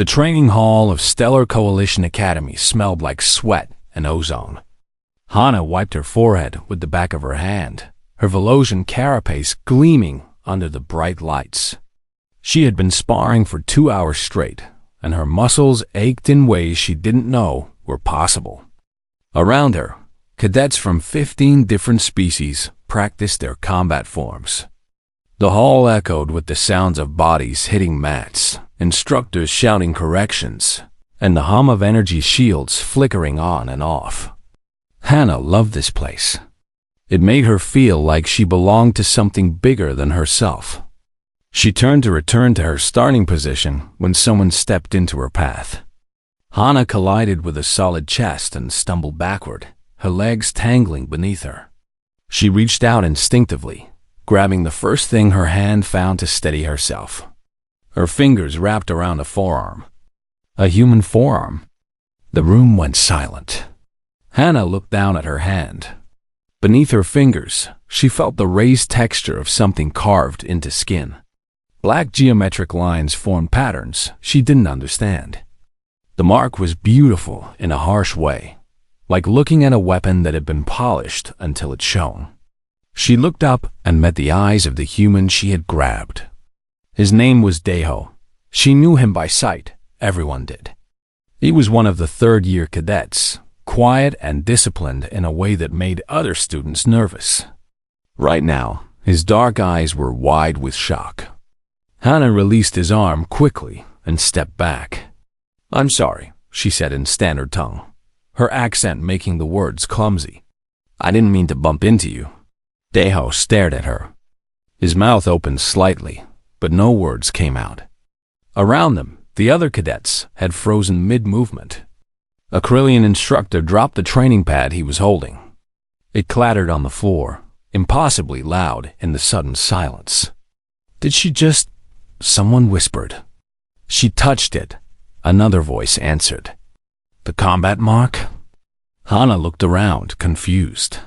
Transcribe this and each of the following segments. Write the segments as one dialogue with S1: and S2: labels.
S1: The training hall of Stellar Coalition Academy smelled like sweat and ozone. Hana wiped her forehead with the back of her hand, her Velosian carapace gleaming under the bright lights. She had been sparring for 2 hours straight, and her muscles ached in ways she didn't know were possible. Around her, cadets from 15 different species practiced their combat forms. The hall echoed with the sounds of bodies hitting mats, instructors shouting corrections, and the hum of energy shields flickering on and off. Hana loved this place. It made her feel like she belonged to something bigger than herself. She turned to return to her starting position when someone stepped into her path. Hana collided with a solid chest and stumbled backward, her legs tangling beneath her. She reached out instinctively, grabbing the first thing her hand found to steady herself. Her fingers wrapped around a forearm. A human forearm. The room went silent. Hana looked down at her hand. Beneath her fingers, she felt the raised texture of something carved into skin. Black geometric lines formed patterns she didn't understand. The mark was beautiful in a harsh way, like looking at a weapon that had been polished until it shone. She looked up and met the eyes of the human she had grabbed. His name was Deho. She knew him by sight, everyone did. He was one of the third-year cadets, quiet and disciplined in a way that made other students nervous. Right now, his dark eyes were wide with shock. Hana released his arm quickly and stepped back. "I'm sorry," she said in standard tongue, her accent making the words clumsy. "I didn't mean to bump into you." Deho stared at her. His mouth opened slightly, but no words came out. Around them, the other cadets had frozen mid-movement. A Krillian instructor dropped the training pad he was holding. It clattered on the floor, impossibly loud in the sudden silence. "Did she just—" someone whispered. "She touched it," another voice answered. "The combat mark?" Hana looked around, confused.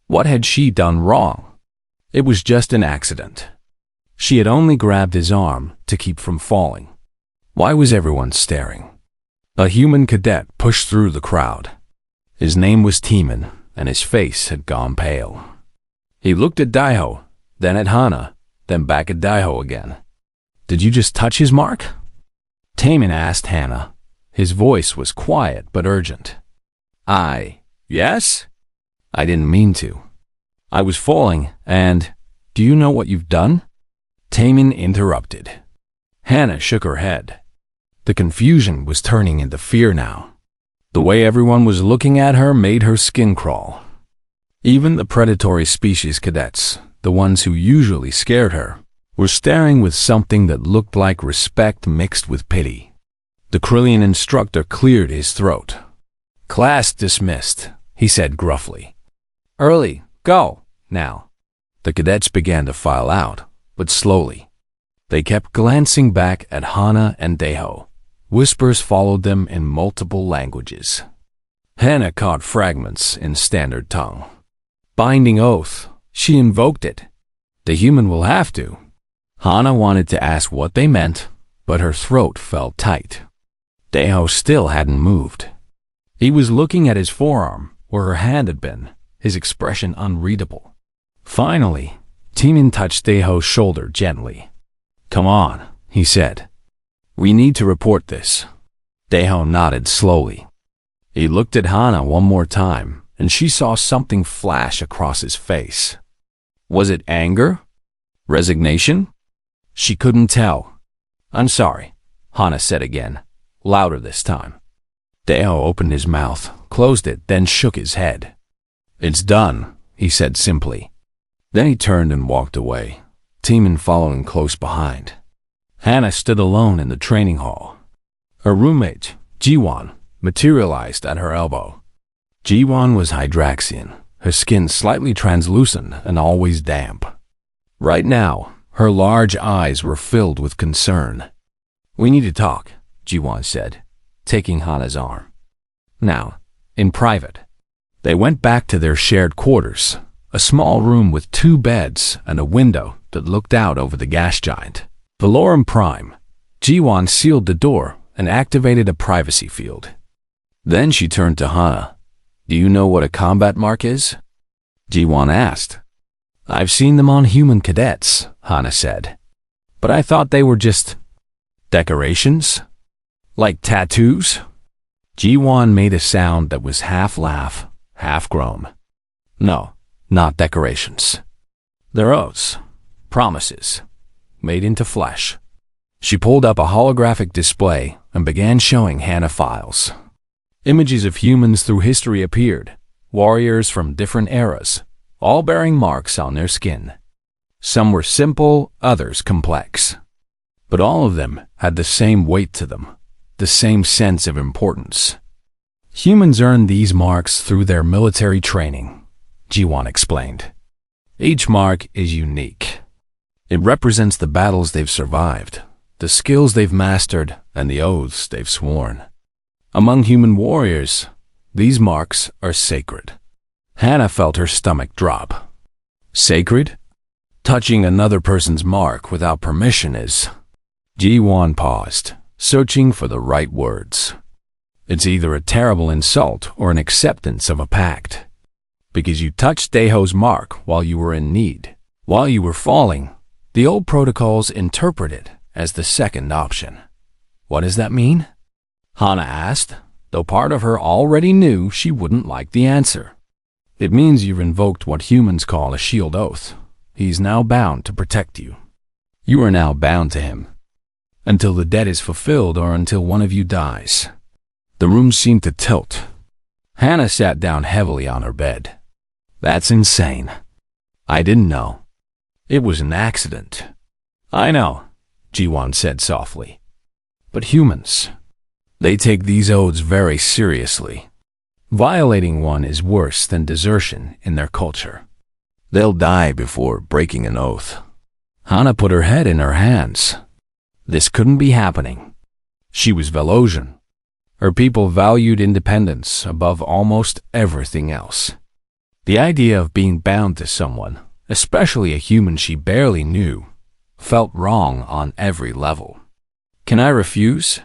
S1: What had she done wrong? It was just an accident. She had only grabbed his arm to keep from falling. Why was everyone staring? A human cadet pushed through the crowd. His name was Timon, and his face had gone pale. He looked at Daiho, then at Hana, then back at Daiho again. "Did you just touch his mark?" Timon asked Hana. His voice was quiet but urgent. Yes? I didn't mean to. I was falling, and do you know what you've done?" Timon interrupted. Hana shook her head. The confusion was turning into fear now. The way everyone was looking at her made her skin crawl. Even the predatory species cadets, the ones who usually scared her, were staring with something that looked like respect mixed with pity. The Krillian instructor cleared his throat. "Class dismissed," he said gruffly. "Early, go, now." The cadets began to file out, but slowly. They kept glancing back at Hana and Deho. Whispers followed them in multiple languages. Hana caught fragments in standard tongue. Binding oath, she invoked it. The human will have to. Hana wanted to ask what they meant, but her throat felt tight. Deho still hadn't moved. He was looking at his forearm, where her hand had been, his expression unreadable. Finally, Timon touched Deho's shoulder gently. "Come on," he said. "We need to report this." Deho nodded slowly. He looked at Hana one more time, and she saw something flash across his face. Was it anger? Resignation? She couldn't tell. "I'm sorry," Hana said again, louder this time. Deho opened his mouth, closed it, then shook his head. "It's done," he said simply. Then he turned and walked away, Timon following close behind. Hana stood alone in the training hall. Her roommate, Jiwon, materialized at her elbow. Jiwon was Hydraxian, her skin slightly translucent and always damp. Right now, her large eyes were filled with concern. "We need to talk," Jiwon said, taking Hana's arm. "Now, in private." They went back to their shared quarters, a small room with 2 beds and a window that looked out over the gas giant. Valorum Prime. Jiwon sealed the door and activated a privacy field. Then she turned to Hana. "Do you know what a combat mark is?" Ji-won asked. "I've seen them on human cadets," Hana said. "But I thought they were just decorations? Like tattoos?" Ji-won made a sound that was half laugh, half groan. "No, not decorations. They're oaths, promises, made into flesh." She pulled up a holographic display and began showing Hana files. Images of humans through history appeared, warriors from different eras, all bearing marks on their skin. Some were simple, others complex. But all of them had the same weight to them, the same sense of importance. Humans earn these marks through their military training, Ji-won explained. Each mark is unique. It represents the battles they've survived, the skills they've mastered, and the oaths they've sworn. Among human warriors, these marks are sacred. Hana felt her stomach drop. Sacred? Touching another person's mark without permission is... Ji-won paused, searching for the right words. It's either a terrible insult or an acceptance of a pact. Because you touched Daeho's mark while you were in need. While you were falling, the old protocols interpret it as the second option. What does that mean? Hana asked, though part of her already knew she wouldn't like the answer. It means you've invoked what humans call a shield oath. He's now bound to protect you. You are now bound to him. Until the debt is fulfilled or until one of you dies. The room seemed to tilt. Hana sat down heavily on her bed. That's insane. I didn't know. It was an accident. I know, Ji-won said softly. But humans, they take these oaths very seriously. Violating one is worse than desertion in their culture. They'll die before breaking an oath. Hana put her head in her hands. This couldn't be happening. She was Velosian. Her people valued independence above almost everything else. The idea of being bound to someone, especially a human she barely knew, felt wrong on every level. Can I refuse?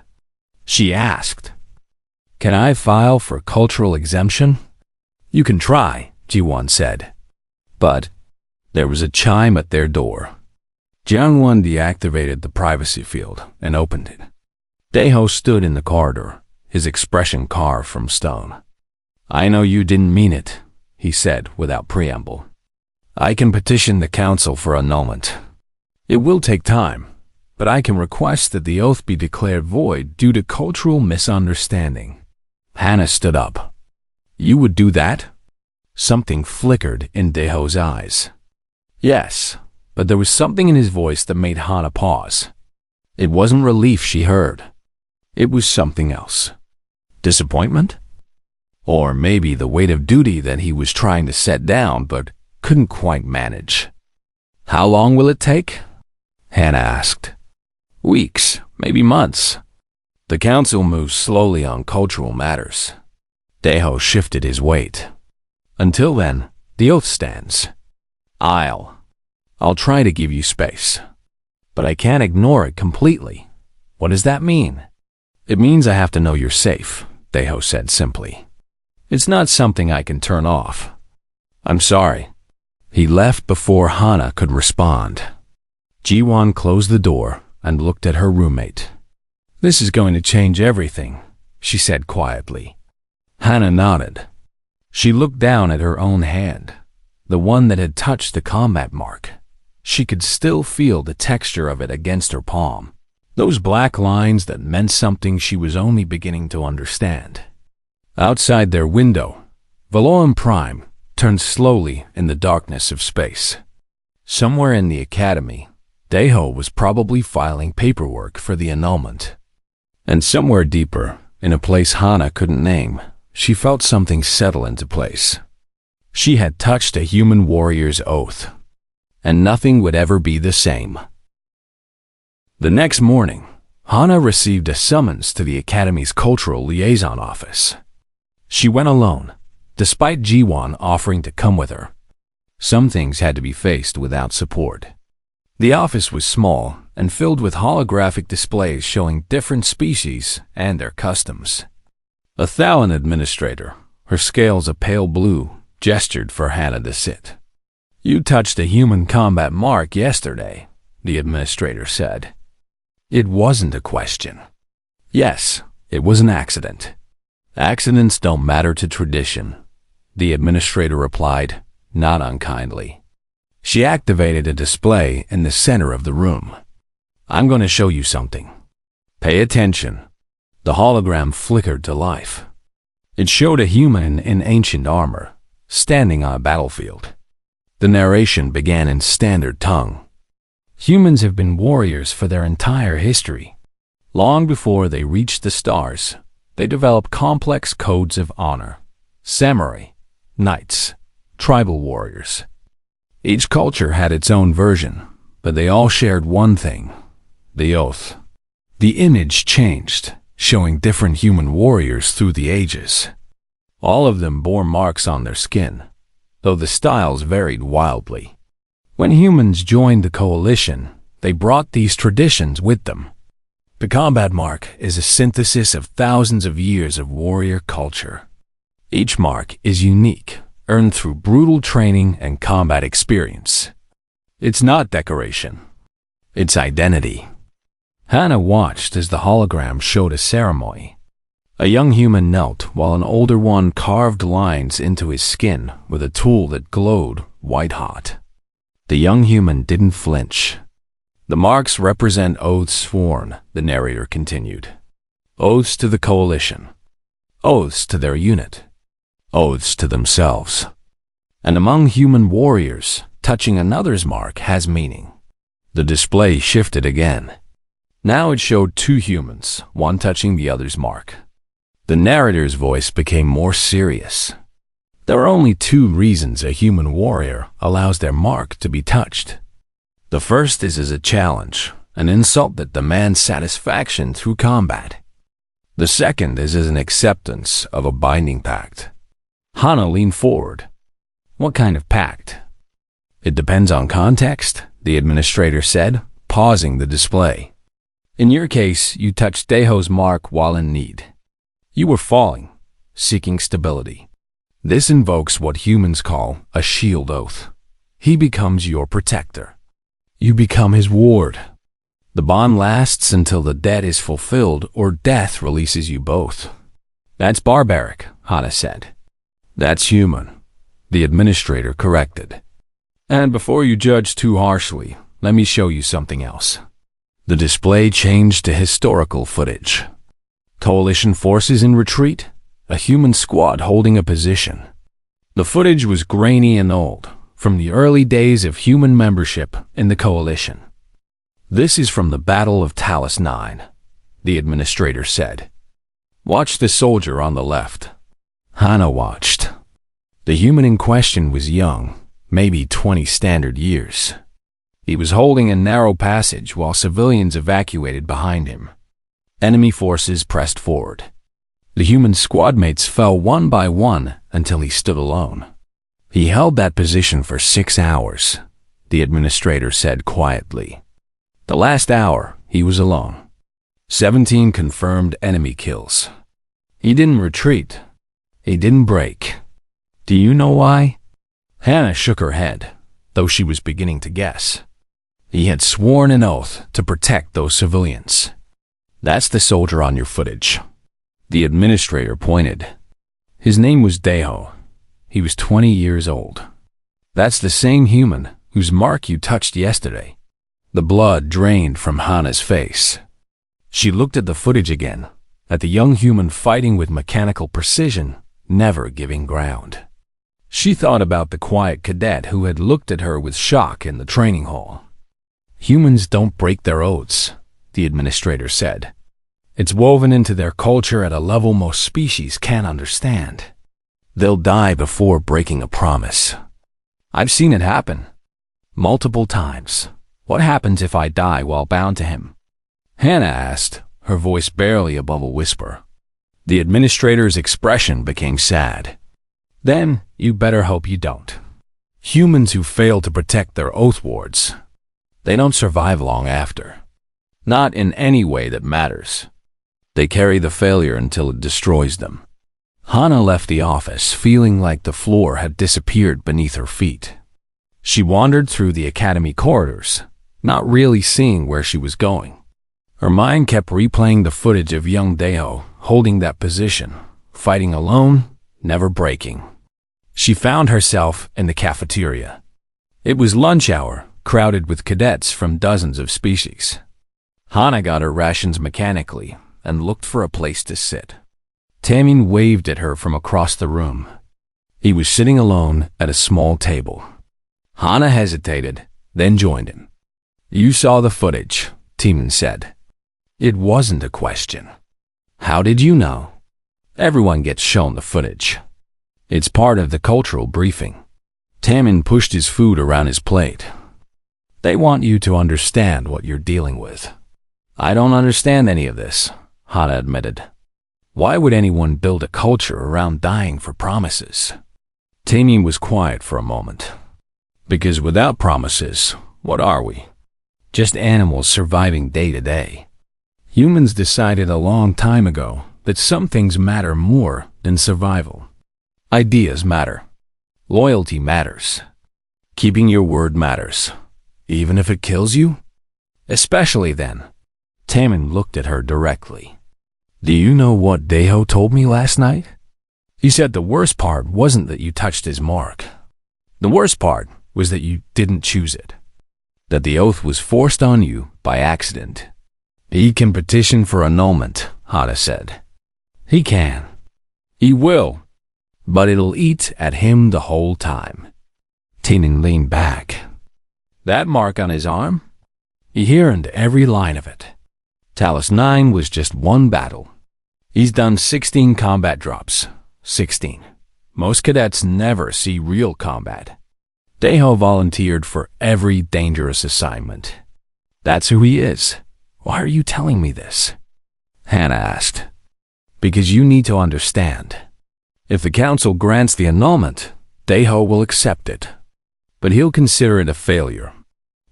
S1: She asked. Can I file for cultural exemption? You can try, Ji-won said. But there was a chime at their door. Jiang-won deactivated the privacy field and opened it. Daeho stood in the corridor, his expression carved from stone. I know you didn't mean it, he said without preamble. I can petition the council for annulment. It will take time, but I can request that the oath be declared void due to cultural misunderstanding. Hana stood up. You would do that? Something flickered in Daeho's eyes. Yes, but there was something in his voice that made Hana pause. It wasn't relief she heard. It was something else. Disappointment? Or maybe the weight of duty that he was trying to set down but couldn't quite manage. How long will it take? Hana asked. Weeks, maybe months. The council moves slowly on cultural matters. Daeho shifted his weight. Until then, the oath stands. I'll try to give you space. But I can't ignore it completely. What does that mean? It means I have to know you're safe, Daeho said simply. It's not something I can turn off. I'm sorry. He left before Hana could respond. Ji-won closed the door and looked at her roommate. This is going to change everything, she said quietly. Hana nodded. She looked down at her own hand, the one that had touched the combat mark. She could still feel the texture of it against her palm. Those black lines that meant something she was only beginning to understand. Outside their window, Valorum Prime turned slowly in the darkness of space. Somewhere in the academy, Daeho was probably filing paperwork for the annulment. And somewhere deeper, in a place Hana couldn't name, she felt something settle into place. She had touched a human warrior's oath, and nothing would ever be the same. The next morning, Hana received a summons to the Academy's Cultural Liaison Office. She went alone, despite Ji-won offering to come with her. Some things had to be faced without support. The office was small and filled with holographic displays showing different species and their customs. A Thalan administrator, her scales a pale blue, gestured for Hannah to sit. "You touched a human combat mark yesterday," the administrator said. It wasn't a question. Yes, it was an accident. "Accidents don't matter to tradition," the administrator replied, not unkindly. She activated a display in the center of the room. "I'm going to show you something. Pay attention." The hologram flickered to life. It showed a human in ancient armor, standing on a battlefield. The narration began in standard tongue. Humans have been warriors for their entire history. Long before they reached the stars, they developed complex codes of honor. Samurai, knights, tribal warriors. Each culture had its own version, but they all shared one thing: the oath. The image changed, showing different human warriors through the ages. All of them bore marks on their skin, though the styles varied wildly. When humans joined the coalition, they brought these traditions with them. The combat mark is a synthesis of thousands of years of warrior culture. Each mark is unique, earned through brutal training and combat experience. It's not decoration. It's identity. Hannah watched as the hologram showed a ceremony. A young human knelt while an older one carved lines into his skin with a tool that glowed white-hot. The young human didn't flinch. "The marks represent oaths sworn," the narrator continued. "Oaths to the coalition. Oaths to their unit. Oaths to themselves. And among human warriors, touching another's mark has meaning." The display shifted again. Now it showed two humans, one touching the other's mark. The narrator's voice became more serious. "There are only two reasons a human warrior allows their mark to be touched. The first is as a challenge, an insult that demands satisfaction through combat. The second is as an acceptance of a binding pact." Hannah leaned forward. "What kind of pact?" "It depends on context," the administrator said, pausing the display. "In your case, you touched Deho's mark while in need. You were falling, seeking stability. This invokes what humans call a shield oath. He becomes your protector. You become his ward. The bond lasts until the debt is fulfilled or death releases you both." "That's barbaric," Hannah said. "That's human," the administrator corrected. "And before you judge too harshly, let me show you something else." The display changed to historical footage. Coalition forces in retreat, a human squad holding a position. The footage was grainy and old, from the early days of human membership in the coalition. "This is from the Battle of Talos 9, the administrator said. "Watch the soldier on the left." Hannah watched. The human in question was young, maybe 20 standard years. He was holding a narrow passage while civilians evacuated behind him. Enemy forces pressed forward. The human squad mates fell one by one until he stood alone. "He held that position for 6 hours, the administrator said quietly. "The last hour, he was alone. 17 confirmed enemy kills. He didn't retreat. He didn't break. Do you know why?" Hannah shook her head, though she was beginning to guess. "He had sworn an oath to protect those civilians." "That's the soldier on your footage." The administrator pointed. "His name was Deho. He was 20 years old. That's the same human whose mark you touched yesterday." The blood drained from Hannah's face. She looked at the footage again, at the young human fighting with mechanical precision, never giving ground. She thought about the quiet cadet who had looked at her with shock in the training hall. "Humans don't break their oaths," the administrator said. "It's woven into their culture at a level most species can't understand. They'll die before breaking a promise. I've seen it happen. Multiple times. What happens if I die while bound to him?" Hannah asked, her voice barely above a whisper. The administrator's expression became sad. "Then you better hope you don't. Humans who fail to protect their oath wards, they don't survive long after." Not in any way that matters. They carry the failure until it destroys them. Hana left the office feeling like the floor had disappeared beneath her feet. She wandered through the academy corridors, not really seeing where she was going. Her mind kept replaying the footage of young Deo holding that position, fighting alone, never breaking. She found herself in the cafeteria. It was lunch hour, crowded with cadets from dozens of species. Hana got her rations mechanically and looked for a place to sit. Tamin waved at her from across the room. He was sitting alone at a small table. Hana hesitated, then joined him. "You saw the footage," Tamin said. It wasn't a question. "How did you know?" "Everyone gets shown the footage. It's part of the cultural briefing." Tamin pushed his food around his plate. "They want you to understand what you're dealing with." "I don't understand any of this," Hana admitted. "Why would anyone build a culture around dying for promises?" Tamin was quiet for a moment. "Because without promises, what are we? Just animals surviving day to day. Humans decided a long time ago that some things matter more than survival. Ideas matter. Loyalty matters. Keeping your word matters, even if it kills you? Especially then." Tamin looked at her directly. "Do you know what Deho told me last night? He said the worst part wasn't that you touched his mark. The worst part was that you didn't choose it. That the oath was forced on you by accident." "He can petition for annulment," Hana said. "He can. He will. But it'll eat at him the whole time." Tamin leaned back. "That mark on his arm? He hearned every line of it. Talos 9 was just one battle. He's done 16 combat drops. 16. Most cadets never see real combat. Deho volunteered for every dangerous assignment. That's who he is. Why are you telling me this?" Hana asked. "Because you need to understand. If the council grants the annulment, Deho will accept it. But he'll consider it a failure.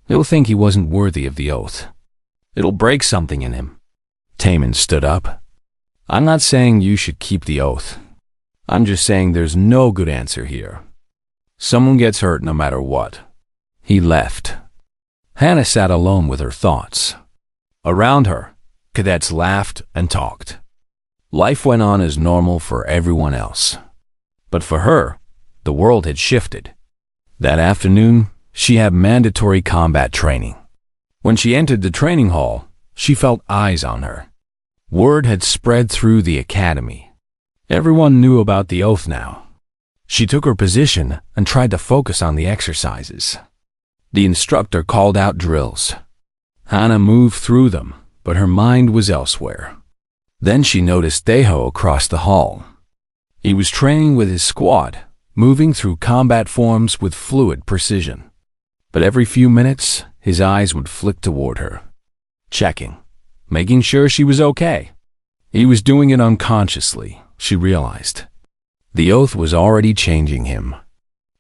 S1: He'll think he wasn't worthy of the oath. It'll break something in him." Tamin stood up. "I'm not saying you should keep the oath. I'm just saying there's no good answer here. Someone gets hurt no matter what." He left. Hana sat alone with her thoughts. Around her, cadets laughed and talked. Life went on as normal for everyone else. But for her, the world had shifted. That afternoon, she had mandatory combat training. When she entered the training hall, she felt eyes on her. Word had spread through the academy. Everyone knew about the oath now. She took her position and tried to focus on the exercises. The instructor called out drills. Hana moved through them, but her mind was elsewhere. Then she noticed Deho across the hall. He was training with his squad, moving through combat forms with fluid precision. But every few minutes, his eyes would flick toward her, checking, making sure she was okay. He was doing it unconsciously, she realized. The oath was already changing him.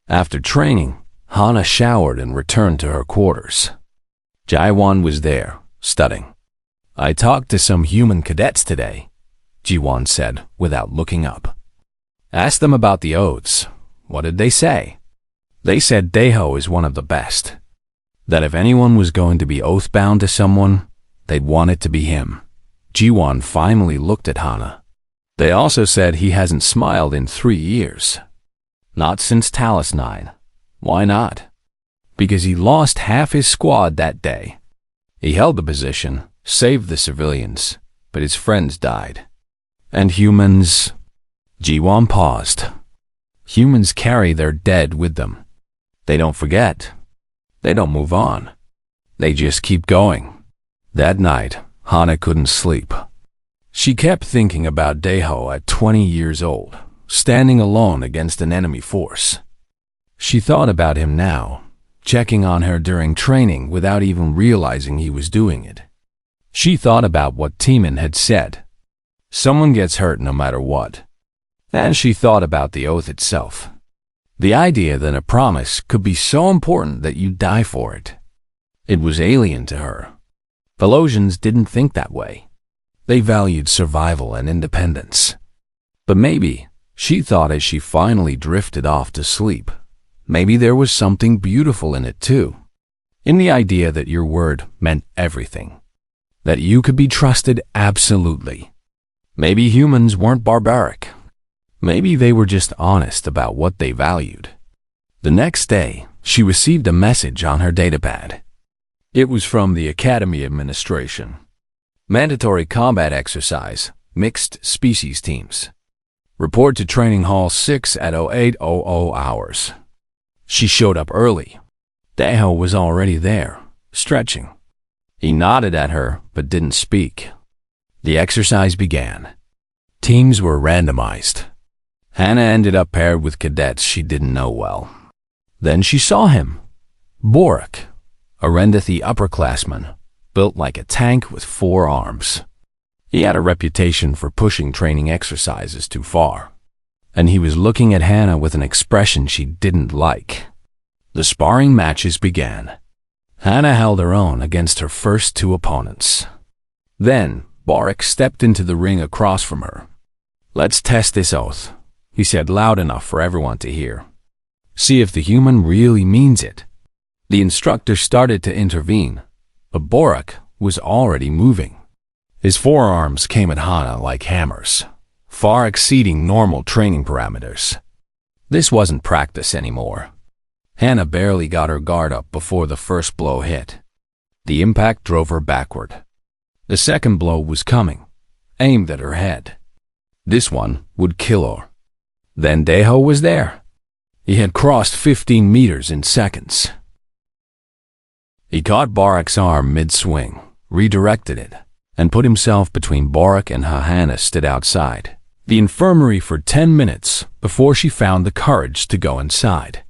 S1: After training, Hana showered and returned to her quarters. Jiwon was there, studying. "I talked to some human cadets today," Jiwon said without looking up. "Asked them about the oaths. What did they say?" "They said Deho is one of the best. That if anyone was going to be oath-bound to someone, they'd want it to be him." Jiwon finally looked at Hana. "They also said he hasn't smiled in 3 years. Not since Talos 9. Why not?" "Because he lost half his squad that day. He held the position, saved the civilians, but his friends died. And humans..." Jiwon paused. "Humans carry their dead with them. They don't forget. They don't move on. They just keep going." That night, Hana couldn't sleep. She kept thinking about Deho at 20 years old, standing alone against an enemy force. She thought about him now, checking on her during training without even realizing he was doing it. She thought about what Tamin had said. Someone gets hurt no matter what. And she thought about the oath itself. The idea that a promise could be so important that you die for it. It was alien to her. Velosians didn't think that way. They valued survival and independence. But maybe, she thought as she finally drifted off to sleep, maybe there was something beautiful in it too. In the idea that your word meant everything. That you could be trusted absolutely. Maybe humans weren't barbaric. Maybe they were just honest about what they valued. The next day, she received a message on her datapad. It was from the Academy Administration. Mandatory combat exercise, mixed species teams. Report to Training Hall 6 at 0800 hours. She showed up early. Daeho was already there, stretching. He nodded at her, but didn't speak. The exercise began. Teams were randomized. Hannah ended up paired with cadets she didn't know well. Then she saw him. Borak, a Rendathi upperclassman, built like a tank with 4 arms. He had a reputation for pushing training exercises too far. And he was looking at Hannah with an expression she didn't like. The sparring matches began. Hannah held her own against her first 2 opponents. Then, Borak stepped into the ring across from her. "Let's test this oath," he said loud enough for everyone to hear. "See if the human really means it." The instructor started to intervene, but Borak was already moving. His forearms came at Hannah like hammers, far exceeding normal training parameters. This wasn't practice anymore. Hannah barely got her guard up before the first blow hit. The impact drove her backward. The second blow was coming, aimed at her head. This one would kill her. Then Daeho was there. He had crossed 15 meters in seconds. He caught Borak's arm mid-swing, redirected it, and put himself between Borak and Hannah stood outside the infirmary for 10 minutes before she found the courage to go inside.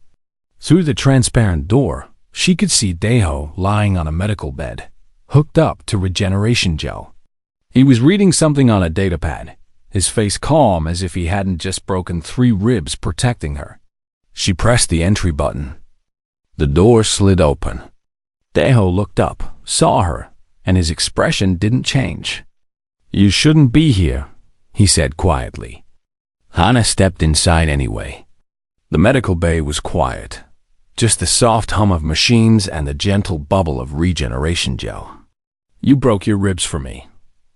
S1: Through the transparent door, she could see Daeho lying on a medical bed, hooked up to regeneration gel. He was reading something on a datapad, his face calm as if he hadn't just broken 3 ribs protecting her. She pressed the entry button. The door slid open. Daeho looked up, saw her, and his expression didn't change. "You shouldn't be here," he said quietly. Hannah stepped inside anyway. The medical bay was quiet. Just the soft hum of machines and the gentle bubble of regeneration gel. "You broke your ribs for me."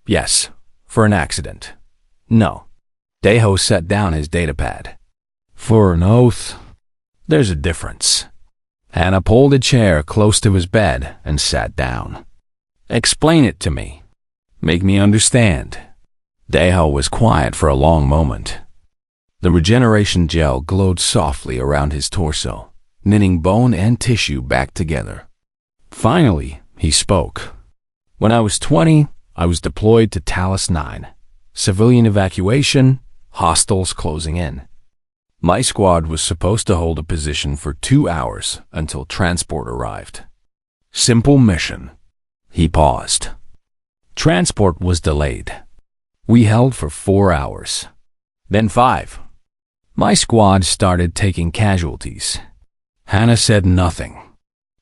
S1: "Yes, for an accident." "No." Daeho set down his datapad. "For an oath." "There's a difference." Hannah pulled a chair close to his bed and sat down. "Explain it to me. Make me understand." Daeho was quiet for a long moment. The regeneration gel glowed softly around his torso, knitting bone and tissue back together. Finally, he spoke. "When I was 20, I was deployed to Talos 9. Civilian evacuation, hostiles closing in. My squad was supposed to hold a position for 2 hours until transport arrived. Simple mission." He paused. Transport was delayed. We held for 4 hours. Then 5. My squad started taking casualties. Hannah said nothing.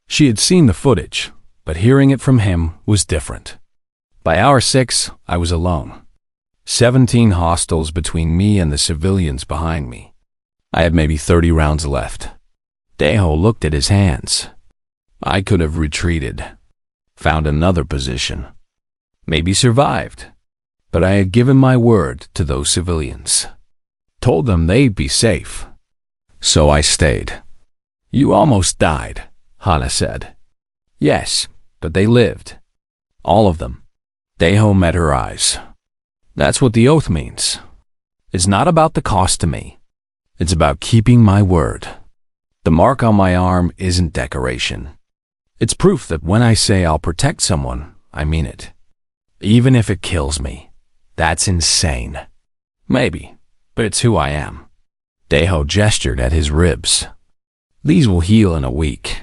S1: She had seen the footage, but hearing it from him was different. By hour 6, I was alone. 17 hostiles between me and the civilians behind me. I had maybe 30 rounds left. Daeho looked at his hands. I could have retreated, found another position, maybe survived. But I had given my word to those civilians. Told them they'd be safe. So I stayed. "You almost died," Hannah said. "Yes, but they lived. All of them." Daeho met her eyes. "That's what the oath means. It's not about the cost to me. It's about keeping my word. The mark on my arm isn't decoration. It's proof that when I say I'll protect someone, I mean it. Even if it kills me. That's insane. Maybe, but it's who I am." Daeho gestured at his ribs. "These will heal in a week.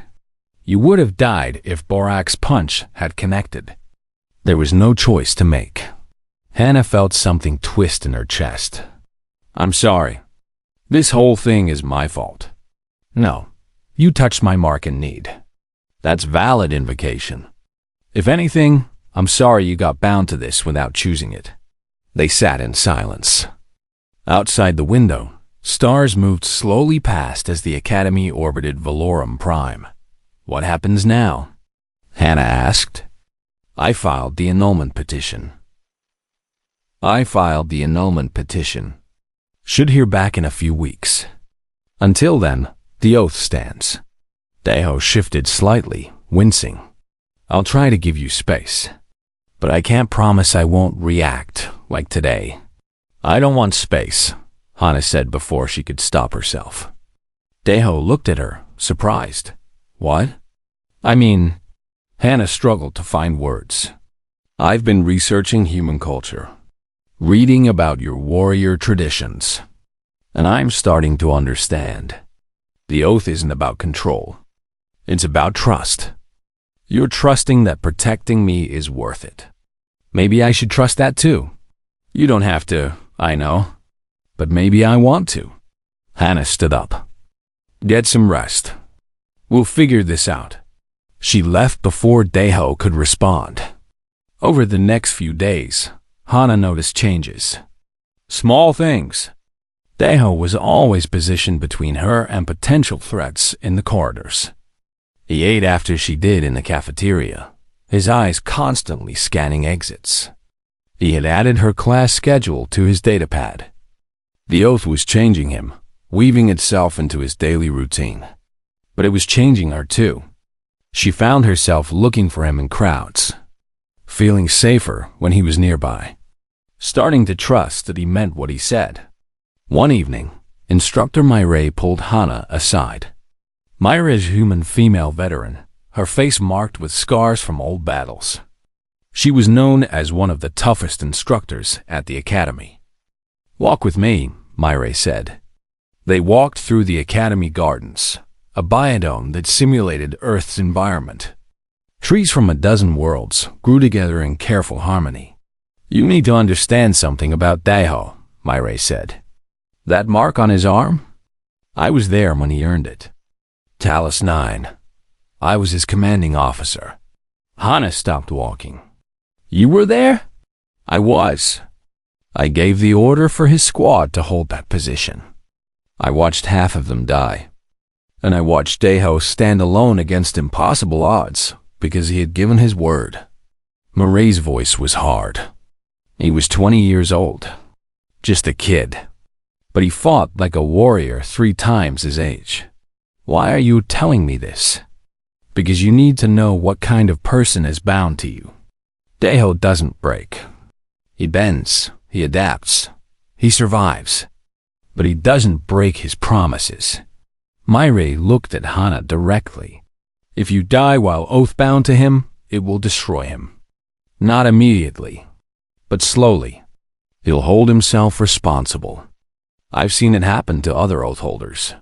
S1: You would have died if Borak's punch had connected." There was no choice to make. Hannah felt something twist in her chest. "I'm sorry. This whole thing is my fault." "No, you touched my mark in need. That's valid invocation. If anything, I'm sorry you got bound to this without choosing it." They sat in silence. Outside the window, stars moved slowly past as the Academy orbited Valorum Prime. "What happens now?" Hannah asked. I filed the annulment petition. Should hear back in a few weeks. Until then, the oath stands. Deho shifted slightly, wincing. "I'll try to give you space, but I can't promise I won't react like today." "I don't want space," Hannah said before she could stop herself. Deho looked at her, surprised. "What?" "I mean," Hannah struggled to find words. "I've been researching human culture, reading about your warrior traditions, and I'm starting to understand. The oath isn't about control. It's about trust. You're trusting that protecting me is worth it. Maybe I should trust that too. You don't have to, I know, but maybe I want to." Hannah stood up. "Get some rest. We'll figure this out." She left before Deho could respond. Over the next few days, Hannah noticed changes. Small things. Deho was always positioned between her and potential threats in the corridors. He ate after she did in the cafeteria, his eyes constantly scanning exits. He had added her class schedule to his datapad. The oath was changing him, weaving itself into his daily routine. But it was changing her too. She found herself looking for him in crowds, feeling safer when he was nearby, starting to trust that he meant what he said. One evening, Instructor Myre pulled Hannah aside. Myra is a human female veteran, her face marked with scars from old battles. She was known as one of the toughest instructors at the Academy. "Walk with me," Myre said. They walked through the Academy gardens, a biodome that simulated Earth's environment. Trees from a dozen worlds grew together in careful harmony. "You need to understand something about Deho," Myre said. "That mark on his arm? I was there when he earned it. Talus 9. I was his commanding officer." Hannah stopped walking. "You were there?" "I was. I gave the order for his squad to hold that position. I watched half of them die. And I watched Deho stand alone against impossible odds because he had given his word." Murray's voice was hard. He was 20 years old, just a kid. But he fought like a warrior 3 times his age. "Why are you telling me this?" "Because you need to know what kind of person is bound to you. Deho doesn't break. He bends, he adapts, he survives. But he doesn't break his promises." Myre looked at Hannah directly. "If you die while oath-bound to him, it will destroy him. Not immediately, but slowly. He'll hold himself responsible. I've seen it happen to other oath holders.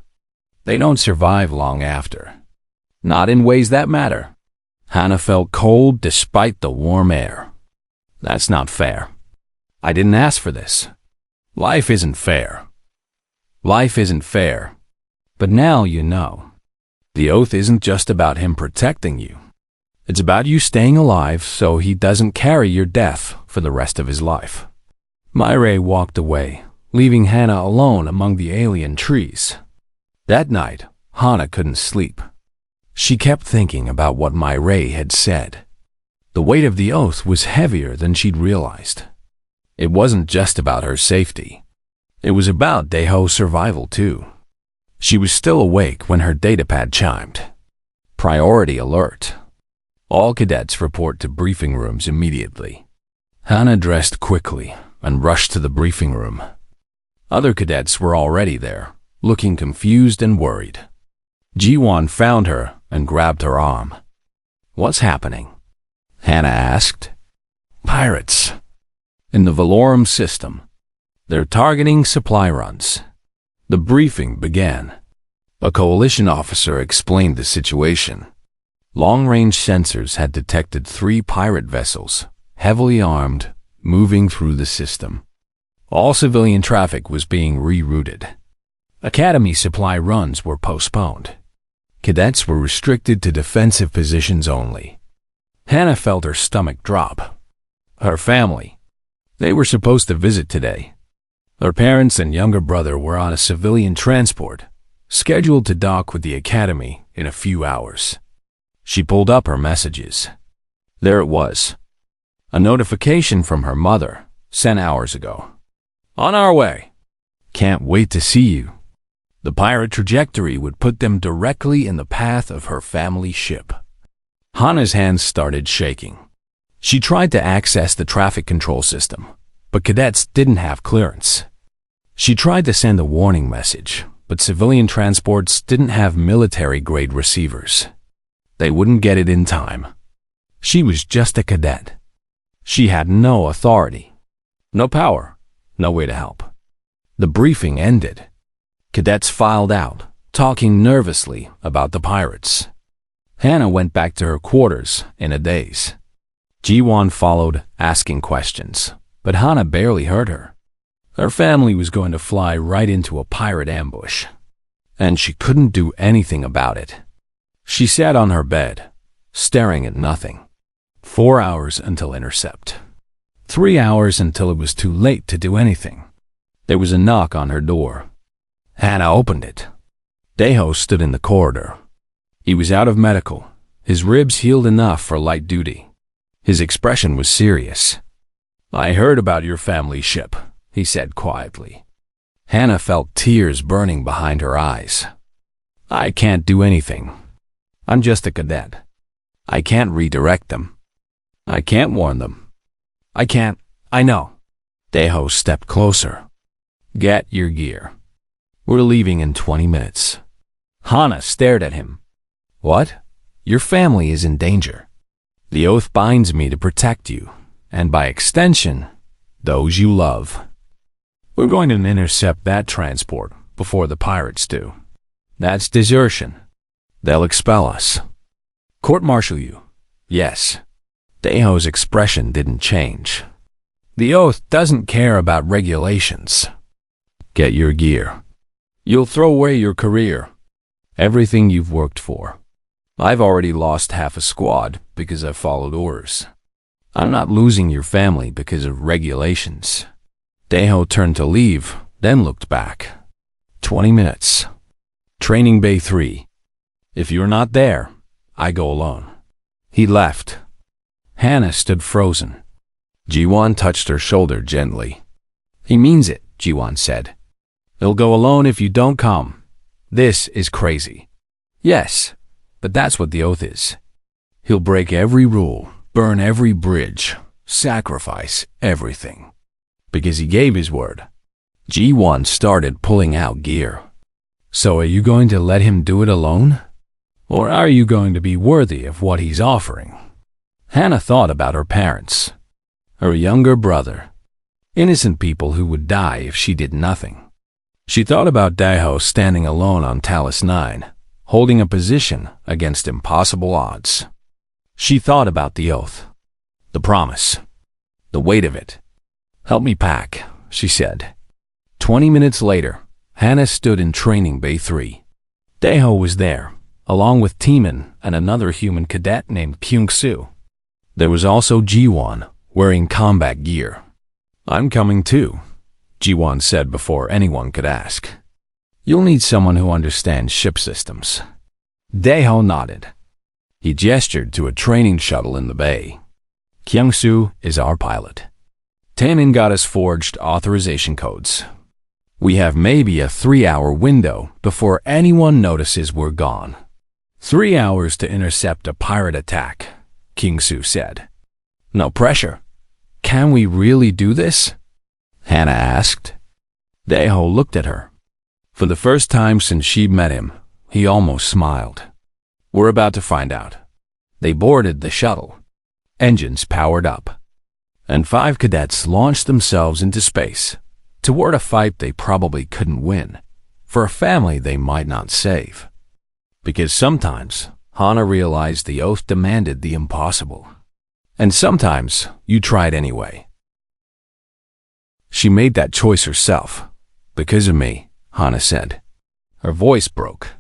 S1: They don't survive long after. Not in ways that matter." Hannah felt cold despite the warm air. "That's not fair. I didn't ask for this. Life isn't fair. Life isn't fair. But now you know. The oath isn't just about him protecting you. It's about you staying alive so he doesn't carry your death for the rest of his life." Myre walked away, leaving Hannah alone among the alien trees. That night, Hannah couldn't sleep. She kept thinking about what Myre had said. The weight of the oath was heavier than she'd realized. It wasn't just about her safety. It was about Deho's survival too. She was still awake when her datapad chimed. Priority alert. All cadets report to briefing rooms immediately. Hannah dressed quickly and rushed to the briefing room. Other cadets were already there, looking confused and worried. Jiwon found her and grabbed her arm. "What's happening?" Hannah asked. "Pirates. In the Valorum system. They're targeting supply runs." The briefing began. A coalition officer explained the situation. Long-range sensors had detected 3 pirate vessels, heavily armed, moving through the system. All civilian traffic was being rerouted. Academy supply runs were postponed. Cadets were restricted to defensive positions only. Hannah felt her stomach drop. Her family. They were supposed to visit today. Her parents and younger brother were on a civilian transport, scheduled to dock with the academy in a few hours. She pulled up her messages. There it was. A notification from her mother, sent hours ago. On our way. Can't wait to see you. The pirate trajectory would put them directly in the path of her family ship. Hannah's hands started shaking. She tried to access the traffic control system, but cadets didn't have clearance. She tried to send a warning message, but civilian transports didn't have military-grade receivers. They wouldn't get it in time. She was just a cadet. She had no authority, no power, no way to help. The briefing ended. Cadets filed out, talking nervously about the pirates. Hannah went back to her quarters in a daze. Ji-won followed, asking questions, but Hannah barely heard her. Her family was going to fly right into a pirate ambush, and she couldn't do anything about it. She sat on her bed, staring at nothing. 4 hours until intercept. 3 hours until it was too late to do anything. There was a knock on her door. Hannah opened it. Daeho stood in the corridor. He was out of medical, his ribs healed enough for light duty. His expression was serious. I heard about your family ship, he said quietly. Hannah felt tears burning behind her eyes. I can't do anything. I'm just a cadet. I can't redirect them. I can't warn them. I know. Daeho stepped closer. Get your gear. We're leaving in 20 minutes. Hannah stared at him. What? Your family is in danger. The oath binds me to protect you, and by extension, those you love. We're going to intercept that transport before the pirates do. That's desertion. They'll expel us. Court-martial you. Yes. Daeho's expression didn't change. The oath doesn't care about regulations. Get your gear. You'll throw away your career. Everything you've worked for. I've already lost half a squad because I followed orders. I'm not losing your family because of regulations. Daeho turned to leave, then looked back. 20 minutes. Training Bay 3. If you're not there, I go alone. He left. Hannah stood frozen. Ji-won touched her shoulder gently. He means it, Ji-won said. He'll go alone if you don't come. This is crazy. Yes, but that's what the oath is. He'll break every rule, burn every bridge, sacrifice everything. Because he gave his word. Ji-won started pulling out gear. So are you going to let him do it alone? Or are you going to be worthy of what he's offering? Hannah thought about her parents, her younger brother, innocent people who would die if she did nothing. She thought about Daeho standing alone on Talus 9, holding a position against impossible odds. She thought about the oath, the promise, the weight of it. Help me pack, she said. 20 minutes later, Hannah stood in Training Bay 3. Daeho was there, along with Teeman and another human cadet named Kyung-soo. There was also Ji-won, wearing combat gear. I'm coming too, Ji-won said before anyone could ask. You'll need someone who understands ship systems. Daeho nodded. He gestured to a training shuttle in the bay. Kyung-soo is our pilot. Taemin got us forged authorization codes. We have maybe a 3-hour window before anyone notices we're gone. 3 hours to intercept a pirate attack, Kyung-soo said. No pressure. Can we really do this? Hannah asked. Daeho looked at her. For the first time since she'd met him, he almost smiled. We're about to find out. They boarded the shuttle. Engines powered up. And 5 cadets launched themselves into space toward a fight they probably couldn't win, for a family they might not save. Because sometimes Hannah realized the oath demanded the impossible. And sometimes you tried anyway. She made that choice herself. Because of me, Hannah said. Her voice broke.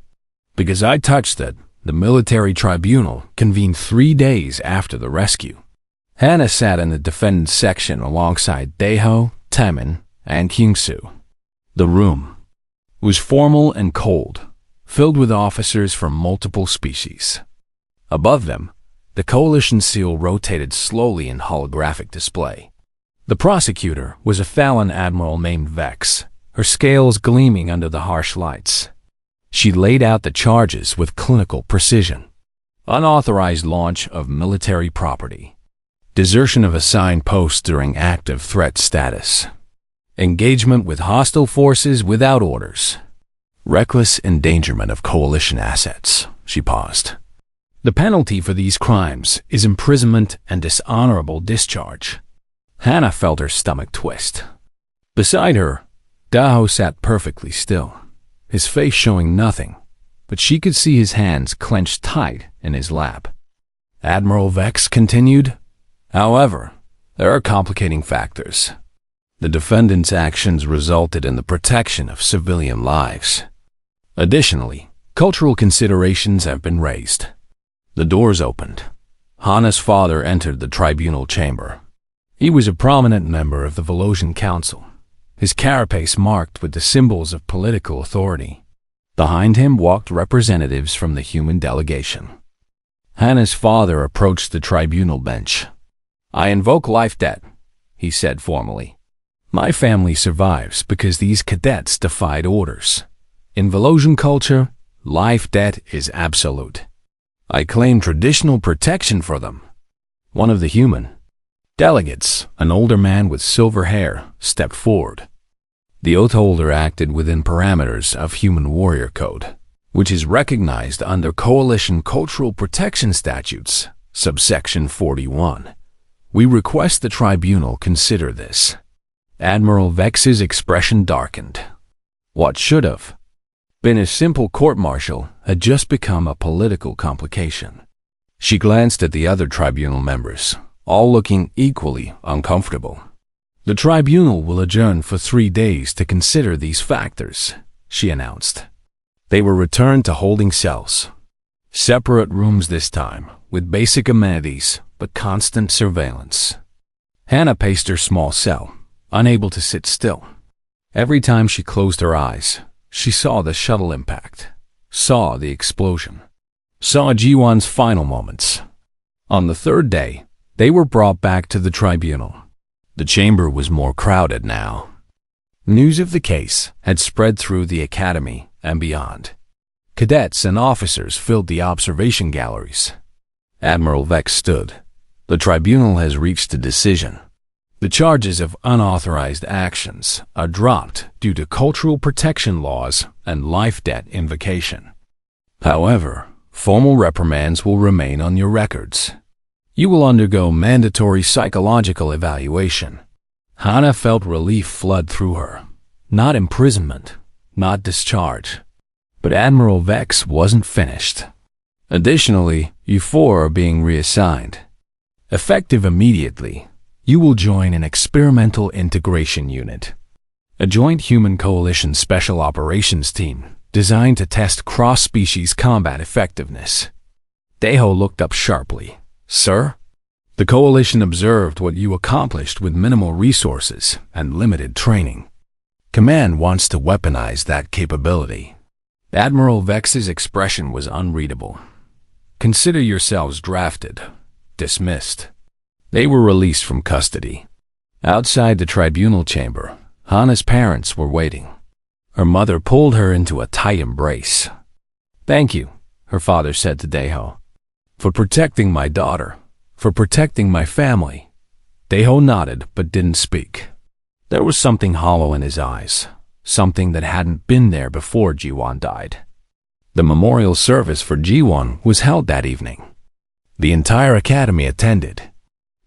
S1: Because I touched it, The military tribunal convened 3 days after the rescue. Hana sat in the defendant's section alongside Daeho, Taemin, and Kyungsoo. The room was formal and cold, filled with officers from multiple species. Above them, the coalition seal rotated slowly in holographic display. The prosecutor was a Fallon admiral named Vex, her scales gleaming under the harsh lights. She laid out the charges with clinical precision. Unauthorized launch of military property. Desertion of assigned posts during active threat status. Engagement with hostile forces without orders. Reckless endangerment of coalition assets. She paused. The penalty for these crimes is imprisonment and dishonorable discharge. Hana felt her stomach twist. Beside her, Daho sat perfectly still, his face showing nothing, but she could see his hands clenched tight in his lap. Admiral Vex continued, "However, there are complicating factors. The defendant's actions resulted in the protection of civilian lives. Additionally, cultural considerations have been raised." The doors opened. Hana's father entered the tribunal chamber. He was a prominent member of the Velosian Council, his carapace marked with the symbols of political authority. Behind him walked representatives from the human delegation. Hana's father approached the tribunal bench. "I invoke life debt," he said formally. "My family survives because these cadets defied orders. In Velosian culture, life debt is absolute. I claim traditional protection for them." One of the human delegates, an older man with silver hair, stepped forward. The oath holder acted within parameters of Human Warrior Code, which is recognized under Coalition Cultural Protection Statutes, subsection 41. "We request the tribunal consider this." Admiral Vex's expression darkened. What should have been a simple court-martial had just become a political complication. She glanced at the other tribunal members, all looking equally uncomfortable. "The tribunal will adjourn for 3 days to consider these factors," she announced. They were returned to holding cells. Separate rooms this time, with basic amenities but constant surveillance. Hana paced her small cell, unable to sit still. Every time she closed her eyes, she saw the shuttle impact, saw the explosion, saw Ji-won's final moments. On the 3rd day, they were brought back to the tribunal. The chamber was more crowded now. News of the case had spread through the academy and beyond. Cadets and officers filled the observation galleries. Admiral Vex stood. "The tribunal has reached a decision. The charges of unauthorized actions are dropped due to cultural protection laws and life debt invocation. However, formal reprimands will remain on your records. You will undergo mandatory psychological evaluation." Hana felt relief flood through her. Not imprisonment, not discharge. But Admiral Vex wasn't finished. Additionally, you 4 are being reassigned. Effective immediately, you will join an experimental integration unit, a joint human coalition special operations team designed to test cross-species combat effectiveness. Daeho looked up sharply. "Sir?" "The coalition observed what you accomplished with minimal resources and limited training. Command wants to weaponize that capability." Admiral Vex's expression was unreadable. "Consider yourselves drafted, dismissed." They were released from custody. Outside the tribunal chamber, Hana's parents were waiting. Her mother pulled her into a tight embrace. "Thank you," her father said to Daeho, "for protecting my daughter, for protecting my family." Daeho nodded but didn't speak. There was something hollow in his eyes, something that hadn't been there before Ji-won died. The memorial service for Ji-won was held that evening. The entire academy attended.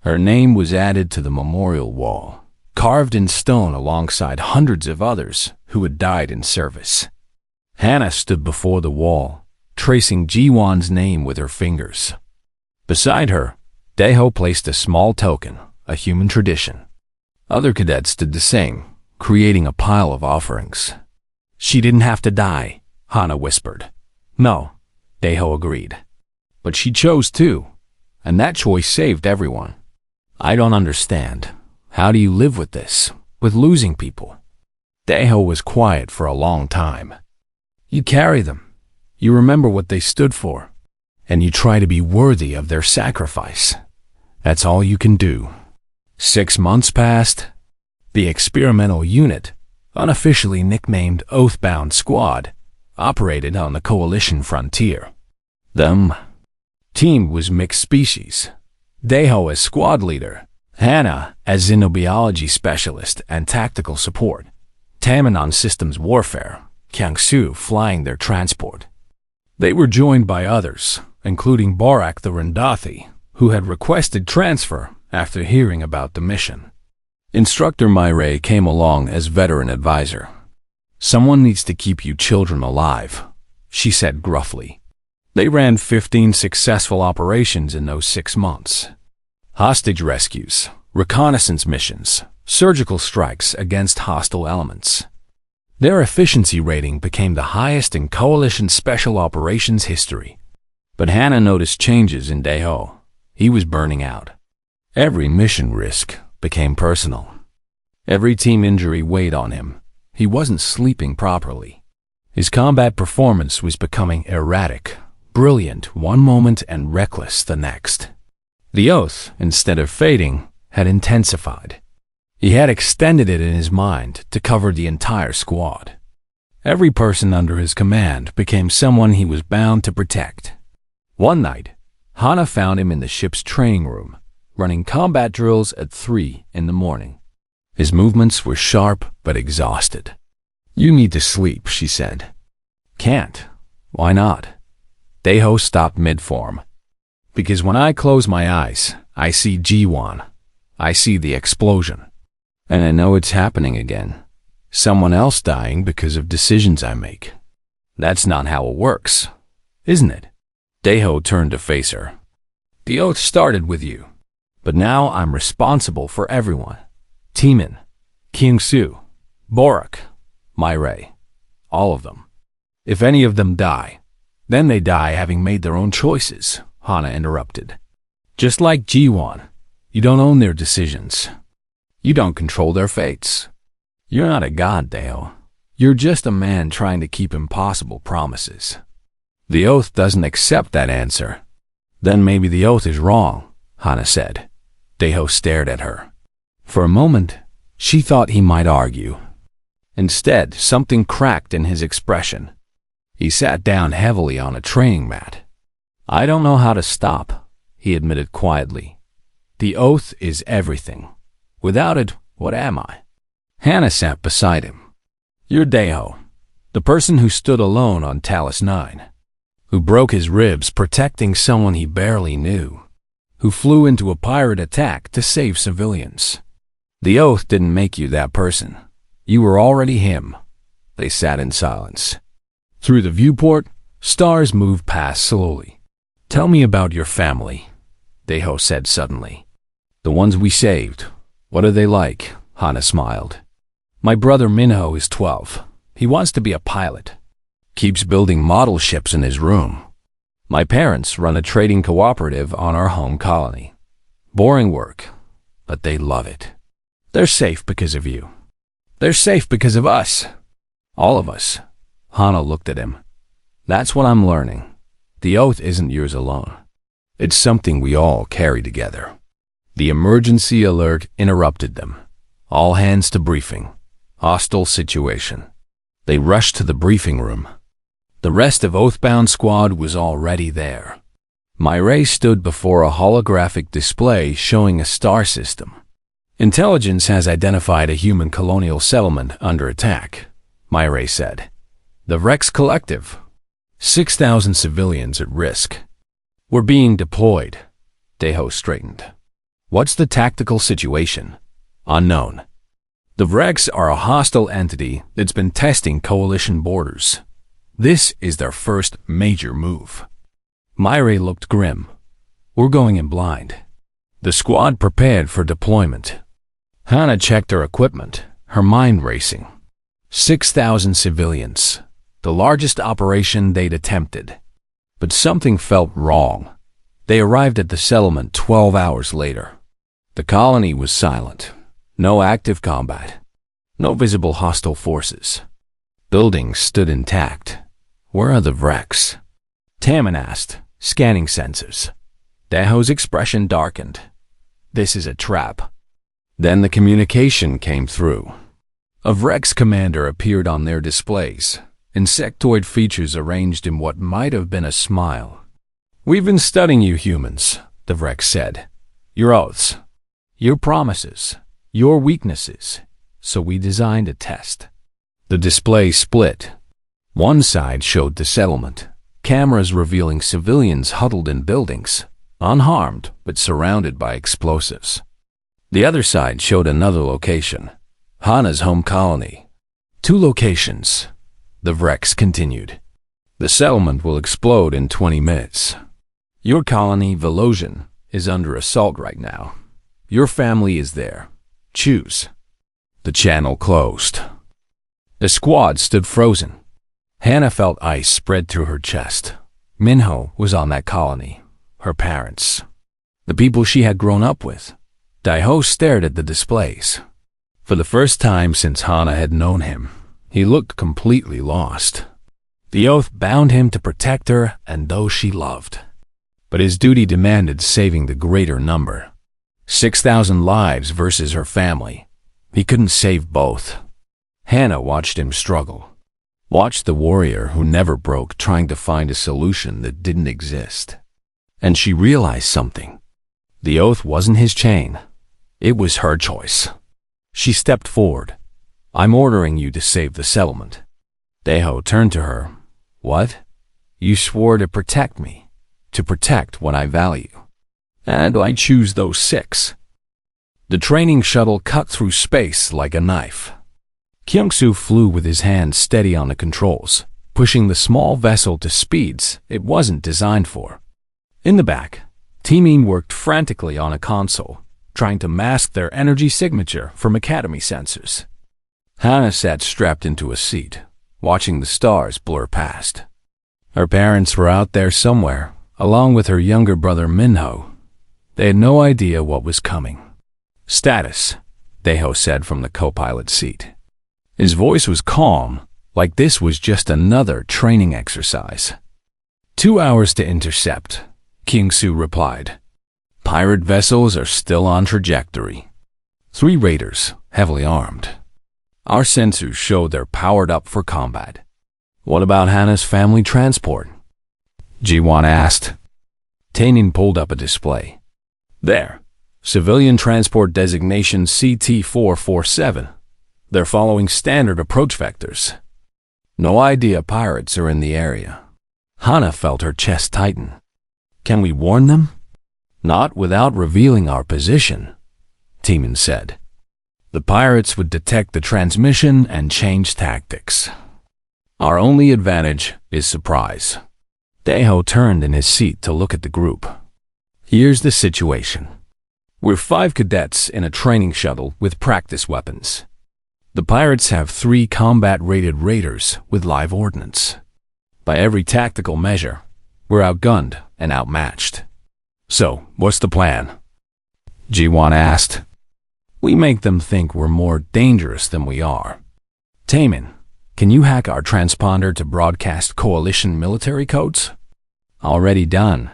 S1: Her name was added to the memorial wall, carved in stone alongside hundreds of others who had died in service. Hana stood before the wall, tracing Ji-won's name with her fingers. Beside her, Daeho placed a small token, a human tradition. Other cadets did the same, creating a pile of offerings. "She didn't have to die," Hana whispered. "No, Daeho agreed. But she chose to, and that choice saved everyone. I don't understand. How do you live with this, with losing people? Daeho was quiet for a long time. You carry them. You remember what they stood for, and you try to be worthy of their sacrifice. That's all you can do. 6 months passed. The experimental unit, unofficially nicknamed Oathbound Squad, operated on the Coalition frontier. The team was mixed species. Daeho as squad leader, Hannah as xenobiology specialist and tactical support, Taman on systems warfare, Kyangsu flying their transport. They were joined by others, including Barak the Rendathi, who had requested transfer after hearing about the mission. Instructor Myray came along as veteran advisor. Someone needs to keep you children alive, she said gruffly. They ran 15 successful operations in those 6 months. Hostage rescues, reconnaissance missions, surgical strikes against hostile elements. Their efficiency rating became the highest in Coalition Special Operations history. But Hannah noticed changes in Daeho. He was burning out. Every mission risk became personal. Every team injury weighed on him. He wasn't sleeping properly. His combat performance was becoming erratic, brilliant one moment and reckless the next. The oath, instead of fading, had intensified. He had extended it in his mind to cover the entire squad. Every person under his command became someone he was bound to protect. One night, Hana found him in the ship's training room, running combat drills at 3 in the morning. His movements were sharp but exhausted. You need to sleep, she said. Can't. Why not? Daeho stopped mid-form. Because when I close my eyes, I see G1. I see the explosion. And I know it's happening again. Someone else dying because of decisions I make. That's not how it works, isn't it? Daeho turned to face her. The oath started with you, but now I'm responsible for everyone. Timin, Kyungsu, Borak, Myray, all of them. If any of them die, then they die having made their own choices, Hana interrupted. Just like G1, you don't own their decisions. You don't control their fates. You're not a god, Daeho. You're just a man trying to keep impossible promises. The oath doesn't accept that answer. Then maybe the oath is wrong, Hana said. Daeho stared at her. For a moment, she thought he might argue. Instead, something cracked in his expression. He sat down heavily on a training mat. I don't know how to stop, he admitted quietly. The oath is everything. Without it, what am I? Hana sat beside him. You're Daeho, the person who stood alone on Talus 9, who broke his ribs protecting someone he barely knew, who flew into a pirate attack to save civilians. The oath didn't make you that person. You were already him. They sat in silence. Through the viewport, stars moved past slowly. Tell me about your family, Daeho said suddenly. The ones we saved. What are they like? Hana smiled. My brother Minho is 12. He wants to be a pilot. Keeps building model ships in his room. My parents run a trading cooperative on our home colony. Boring work, but they love it. They're safe because of you. They're safe because of us. All of us. Hana looked at him. That's what I'm learning. The oath isn't yours alone. It's something we all carry together. The emergency alert interrupted them. All hands to briefing. Hostile situation. They rushed to the briefing room. The rest of Oathbound Squad was already there. Myray stood before a holographic display showing a star system. Intelligence has identified a human colonial settlement under attack, Myray said. The Rex Collective. 6,000 civilians at risk. We're being deployed. Daeho straightened. What's the tactical situation? Unknown. The Rex are a hostile entity that's been testing coalition borders. This is their first major move. Myray looked grim. We're going in blind. The squad prepared for deployment. Hana checked her equipment, her mind racing. 6,000 civilians. The largest operation they'd attempted. But something felt wrong. They arrived at the settlement 12 hours later. The colony was silent. No active combat. No visible hostile forces. Buildings stood intact. Where are the wrecks? Tammin asked, scanning sensors. Daho's expression darkened. This is a trap. Then the communication came through. A Vrex commander appeared on their displays, insectoid features arranged in what might have been a smile. "We've been studying you humans," the Vrex said. "Your oaths, your promises, your weaknesses, so we designed a test." The display split. One side showed the settlement, cameras revealing civilians huddled in buildings, unharmed but surrounded by explosives. The other side showed another location, Hana's home colony. "Two locations," the Vrex continued. "The settlement will explode in 20 minutes. Your colony, Velosian, is under assault right now. Your family is there. Choose." The channel closed. The squad stood frozen. Hana felt ice spread through her chest. Minho was on that colony. Her parents. The people she had grown up with. Daiho stared at the displays. For the first time since Hana had known him, he looked completely lost. The oath bound him to protect her and those she loved. But his duty demanded saving the greater number. 6,000 lives versus her family. He couldn't save both. Hana watched him struggle. Watched the warrior who never broke trying to find a solution that didn't exist. And she realized something. The oath wasn't his chain. It was her choice. She stepped forward. "I'm ordering you to save the settlement." Daho turned to her. "What? You swore to protect me, to protect what I value. And I choose those 6. The training shuttle cut through space like a knife. Kyung-soo flew with his hands steady on the controls, pushing the small vessel to speeds it wasn't designed for. In the back, Teaming worked frantically on a console, trying to mask their energy signature from Academy sensors. Hana sat strapped into a seat, watching the stars blur past. Her parents were out there somewhere, along with her younger brother Minho. They had no idea what was coming. "Status," Daho said from the co-pilot seat. His voice was calm, like this was just another training exercise. 2 hours to intercept, Kyung-soo replied. "Pirate vessels are still on trajectory. 3 raiders, heavily armed. Our sensors show they're powered up for combat." "What about Hana's family transport?" Ji-won asked. Tainin pulled up a display. "There, civilian transport designation CT-447. They're following standard approach vectors. No idea pirates are in the area." Hana felt her chest tighten. "Can we warn them?" "Not without revealing our position," Teeman said. "The pirates would detect the transmission and change tactics. Our only advantage is surprise." Daho turned in his seat to look at the group. "Here's the situation. We're 5 cadets in a training shuttle with practice weapons. The pirates have 3 combat-rated raiders with live ordnance. By every tactical measure, we're outgunned and outmatched. So, what's the plan?" Ji-won asked. "We make them think we're more dangerous than we are. Taemin, can you hack our transponder to broadcast coalition military codes?" "Already done.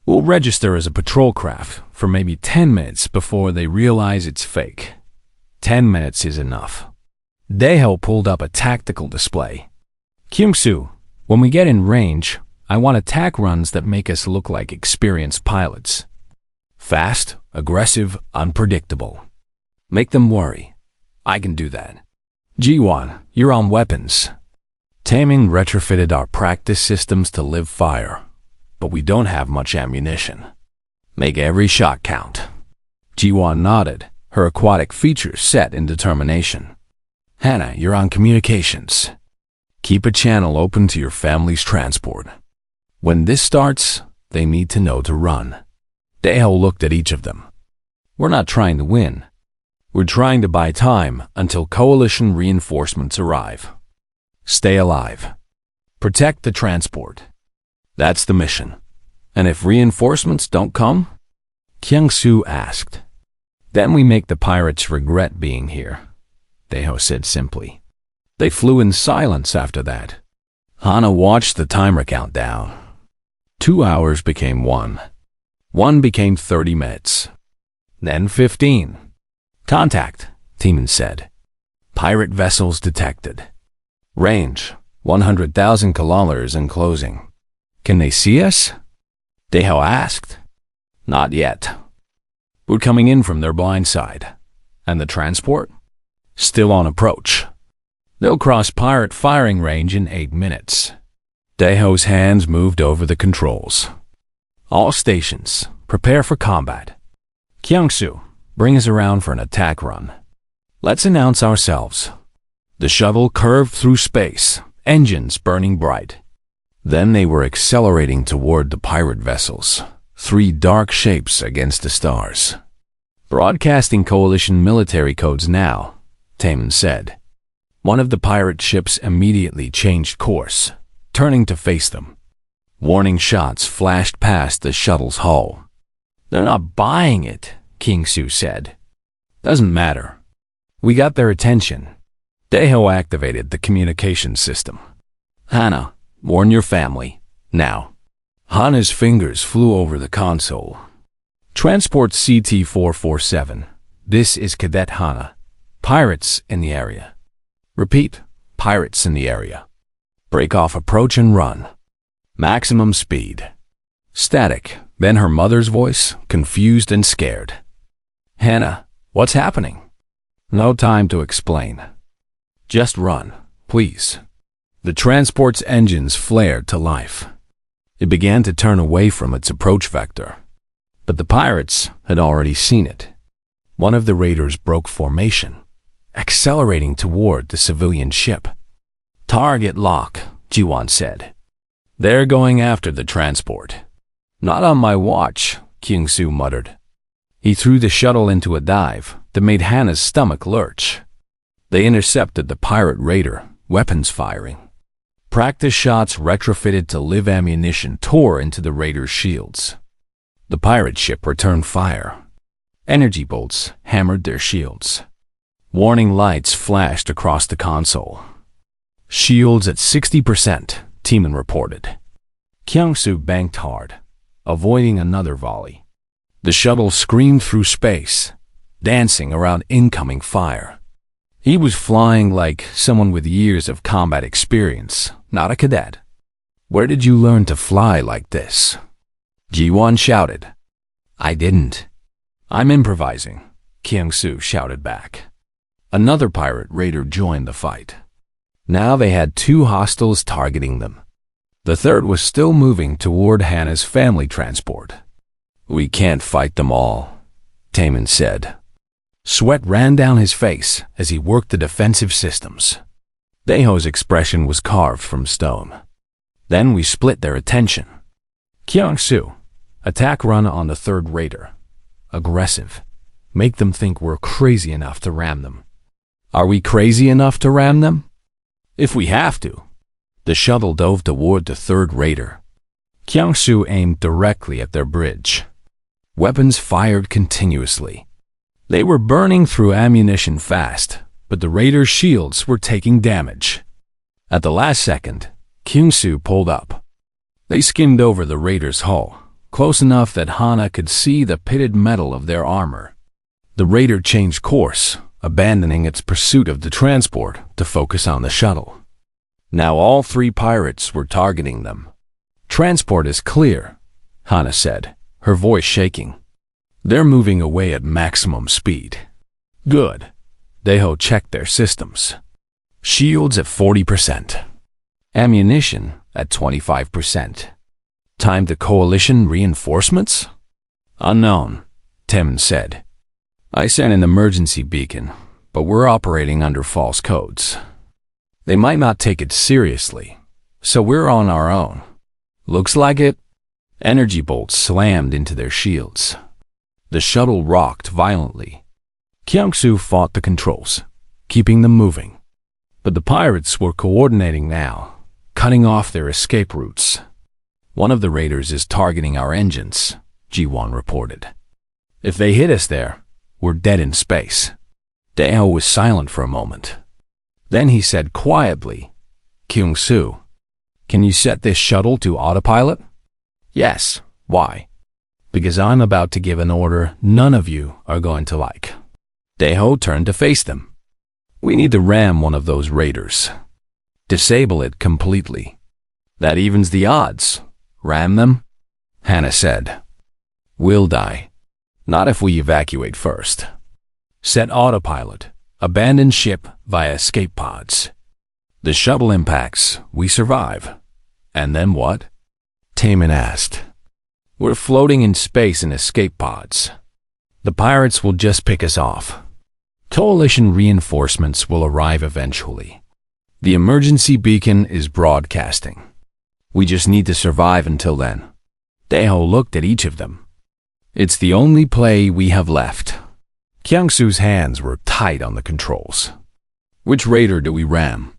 S1: We'll register as a patrol craft for maybe 10 minutes before they realize it's fake. 10 minutes is enough." Daho pulled up a tactical display. "Kyung-soo, when we get in range, I want attack runs that make us look like experienced pilots. Fast, aggressive, unpredictable. Make them worry. I can do that." "Ji-won, you're on weapons." "Taemin retrofitted our practice systems to live fire, but we don't have much ammunition. Make every shot count." Ji-won nodded, her aquatic features set in determination. "Hana, you're on communications. Keep a channel open to your family's transport. When this starts, they need to know to run." Daho looked at each of them. "We're not trying to win. We're trying to buy time until coalition reinforcements arrive. Stay alive. Protect the transport. That's the mission. And if reinforcements don't come? Kyung-soo asked. Then we make the pirates regret being here, Daeho said simply. They flew in silence after that. Hana watched the timer count down. 2 hours became 1. 1 became 30 minutes. Then 15. Contact, Teeman said. Pirate vessels detected. Range, 100,000 kilometers and closing. Can they see us? Daeho asked. Not yet. We're coming in from their blind side. And the transport? Still on approach. They'll cross pirate firing range in 8 minutes. Daeho's hands moved over the controls. All stations, prepare for combat. Kyung-soo, bring us around for an attack run. Let's announce ourselves. The shuttle curved through space, engines burning bright. Then they were accelerating toward the pirate vessels, 3 dark shapes against the stars. Broadcasting Coalition military codes now, Taeman said. One of the pirate ships immediately changed course, turning to face them. Warning shots flashed past the shuttle's hull. They're not buying it, Kyung-soo said. Doesn't matter. We got their attention. Daeho activated the communication system. Hana, warn your family. Now. Hana's fingers flew over the console. Transport CT-447. This is Cadet Hana. Pirates in the area. Repeat, pirates in the area. Break off approach and run. Maximum speed. Static, then her mother's voice, confused and scared. Hana, what's happening? No time to explain. Just run, please. The transport's engines flared to life. It began to turn away from its approach vector. But the pirates had already seen it. One of the raiders broke formation, accelerating toward the civilian ship. Target lock, Ji-won said. They're going after the transport. Not on my watch, Kyung-soo muttered. He threw the shuttle into a dive that made Hana's stomach lurch. They intercepted the pirate raider, weapons firing. Practice shots retrofitted to live ammunition tore into the raider's shields. The pirate ship returned fire. Energy bolts hammered their shields. Warning lights flashed across the console. Shields at 60%, Teeman reported. Kyung-soo banked hard, avoiding another volley. The shuttle screamed through space, dancing around incoming fire. He was flying like someone with years of combat experience, not a cadet. Where did you learn to fly like this? Ji-won shouted. I didn't. I'm improvising, Kyung-soo shouted back. Another pirate raider joined the fight. Now they had 2 hostiles targeting them. The third was still moving toward Hana's family transport. We can't fight them all, Taeman said. Sweat ran down his face as he worked the defensive systems. Daeho's expression was carved from stone. Then we split their attention. Kyung-soo, attack run on the third raider. Aggressive. Make them think we're crazy enough to ram them. Are we crazy enough to ram them? If we have to. The shuttle dove toward the third raider. Kyung-soo aimed directly at their bridge. Weapons fired continuously. They were burning through ammunition fast, but the raider's shields were taking damage. At the last second, Kyung-soo pulled up. They skimmed over the raider's hull, close enough that Hana could see the pitted metal of their armor. The raider changed course, abandoning its pursuit of the transport to focus on the shuttle. Now all 3 pirates were targeting them. Transport is clear, Hana said, her voice shaking. They're moving away at maximum speed. Good. Daeho checked their systems. Shields at 40%. Ammunition at 25%. Time to coalition reinforcements? Unknown, Taeman said. I sent an emergency beacon, but we're operating under false codes. They might not take it seriously, so we're on our own. Looks like it. Energy bolts slammed into their shields. The shuttle rocked violently. Kyung-soo fought the controls, keeping them moving. But the pirates were coordinating now, cutting off their escape routes. One of the raiders is targeting our engines, Ji-won reported. If they hit us there, we're dead in space. Daeho was silent for a moment. Then he said quietly, Kyung-soo, can you set this shuttle to autopilot? Yes. Why? Because I'm about to give an order none of you are going to like. Daeho turned to face them. We need to ram one of those raiders. Disable it completely. That evens the odds. Ram them? Hannah said. We'll die. Not if we evacuate first. Set autopilot. Abandon ship via escape pods. The shuttle impacts. We survive. And then what? Taemin asked. We're floating in space in escape pods. The pirates will just pick us off. Coalition reinforcements will arrive eventually. The emergency beacon is broadcasting. We just need to survive until then. Daeho looked at each of them. It's the only play we have left. Kyung-soo's hands were tight on the controls. Which raider do we ram?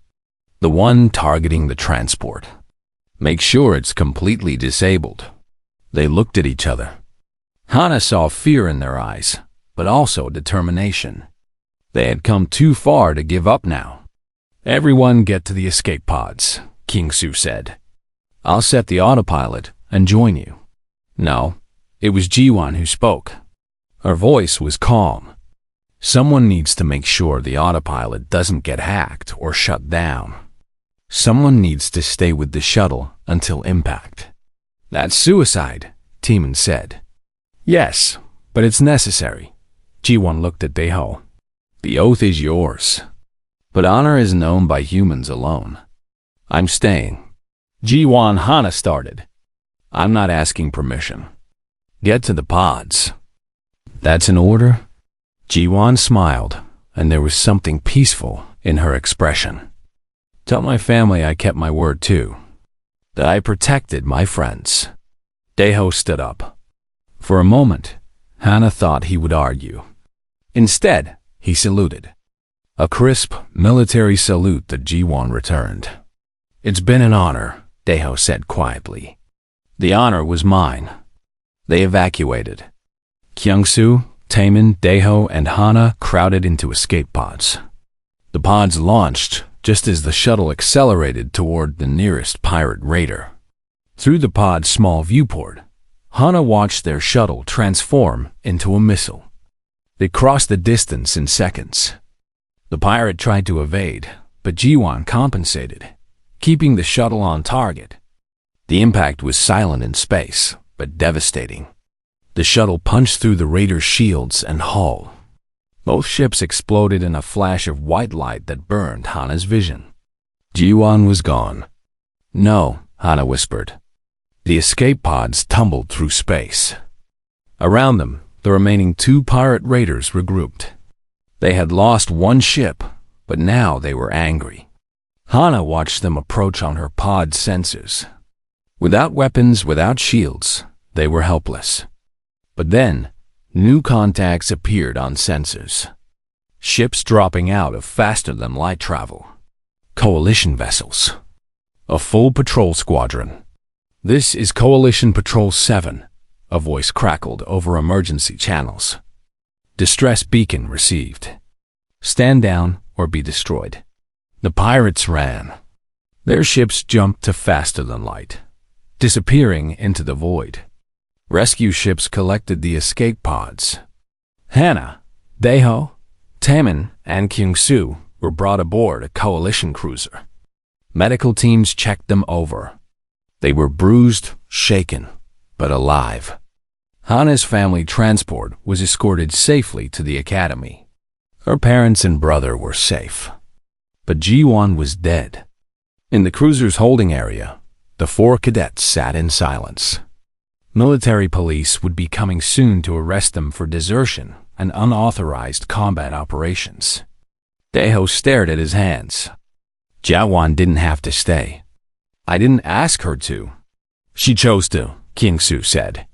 S1: The one targeting the transport. Make sure it's completely disabled. They looked at each other. Hannah saw fear in their eyes, but also determination. They had come too far to give up now. Everyone get to the escape pods, Kyung-soo said. I'll set the autopilot and join you. No, it was Ji-won who spoke. Her voice was calm. Someone needs to make sure the autopilot doesn't get hacked or shut down. Someone needs to stay with the shuttle until impact. That's suicide, Taemin said. Yes, but it's necessary. Ji-won looked at Daeho. The oath is yours. But honor is known by humans alone. I'm staying. Ji-won Hana started. I'm not asking permission. Get to the pods. That's an order? Ji-won smiled, and there was something peaceful in her expression. Tell my family I kept my word too. That I protected my friends. Daeho stood up. For a moment, Hana thought he would argue. Instead, he saluted. A crisp, military salute that Ji-won returned. It's been an honor, Daeho said quietly. The honor was mine. They evacuated. Kyung-soo, Taemin, Daeho, and Hana crowded into escape pods. The pods launched just as the shuttle accelerated toward the nearest pirate raider. Through the pod's small viewport, Hana watched their shuttle transform into a missile. They crossed the distance in seconds. The pirate tried to evade, but Ji-won compensated, keeping the shuttle on target. The impact was silent in space, but devastating. The shuttle punched through the raider's shields and hull. Both ships exploded in a flash of white light that burned Hana's vision. Ji-won was gone. No, Hana whispered. The escape pods tumbled through space. Around them, the remaining 2 pirate raiders regrouped. They had lost 1 ship, but now they were angry. Hana watched them approach on her pod sensors. Without weapons, without shields, they were helpless. But then, new contacts appeared on sensors. Ships dropping out of faster-than-light travel. Coalition vessels. A full patrol squadron. This is Coalition Patrol 7, a voice crackled over emergency channels. Distress beacon received. Stand down or be destroyed. The pirates ran. Their ships jumped to faster-than-light, disappearing into the void. Rescue ships collected the escape pods. Hana, Daeho, Taemin, and Kyung-soo were brought aboard a coalition cruiser. Medical teams checked them over. They were bruised, shaken, but alive. Hana's family transport was escorted safely to the academy. Her parents and brother were safe. But Ji-won was dead. In the cruiser's holding area, the 4 cadets sat in silence. Military police would be coming soon to arrest them for desertion and unauthorized combat operations. Daeho stared at his hands. Ji-won didn't have to stay. I didn't ask her to. She chose to, Kyung-soo said.